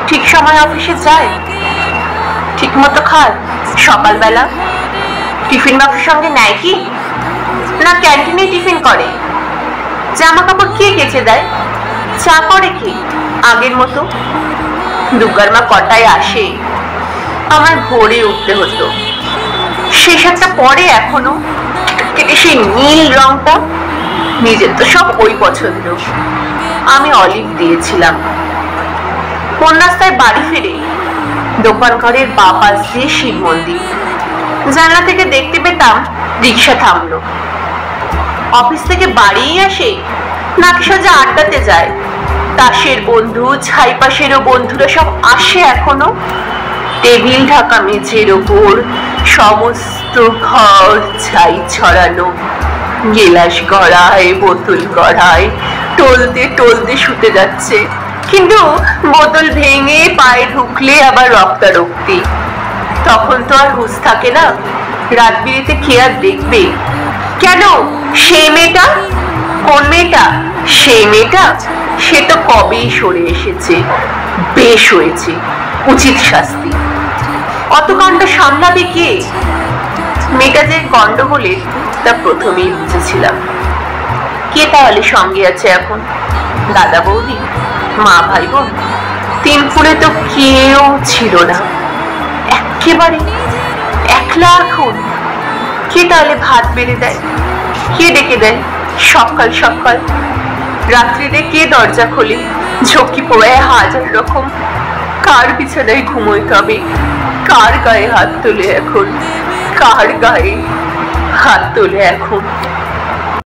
ঠিক সময় অফিসে যায়, ঠিক মতো খায়? সকালবেলা টিফিন বাক্সের সঙ্গে নেয় কি, না ক্যান্টিনে টিফিন করে? জামা কাপড় কে কেচে দেয়? চা করে কি আগের মতো? দুর্গার মা কটায় আসে? আমার ভোরে উঠতে হতো। শেষ একটা পরে এখনো সেই নীল রংটা, নিজের তো সব ওই পছন্দ। আমি অলিভ দিয়েছিলাম। কোন রাস্তায় বাড়ি ফিরে দোকান ঘরের বা পাশ দিয়ে শিব মন্দির। জানলা থেকে দেখতে পেতাম রিক্সা থামলো। অফিস থেকে বাড়ি আসে নাকি সোজা আড্ডাতে যায়? তাসের বন্ধু, ছাইপাশেরও বন্ধুরা সব আসে এখনো। টেবিল ঢাকা মেঝের ওপর সমস্ত ঘর ছাই ছড়ানো, গেলাস গড়ায়, বোতল গড়ায়, টলতে টলতে শুতে যাচ্ছে। কিন্তু বোতল ভেঙে পায়ে ঢুকলে আবার রক্তারক্তি। তখন তো আর হুঁশ থাকে না। রাত বিরেতে কে আর দেখবে? কেন সেই মেয়েটা? কোন মেয়েটা? সেই মেয়েটা সে তো কবেই সরে এসেছে। বেশ হয়েছে, উচিত শাস্তি। অত কাণ্ড সামলাবে কে? মেয়েটা যে গন্ডগোলের তা প্রথমেই বুঝেছিলাম। কে তাহলে সঙ্গে আছে এখন? দাদা বৌদি, মা ভাই বোন? তিনপুরে তো কেউ ছিল না, একেবারে একলা এখন। কে তাহলে ভাত বেড়ে দেয়? কে ডেকে দেয় সকাল সকাল? রাত্রিতে কে দরজা খোলে? ঝক্কি পোড়ায় হাজার রকম। কার বিছানায় ঘুমোয় তবে? কার গায়ে হাত তোলে এখন? কার গায়ে হাত তোলে এখন?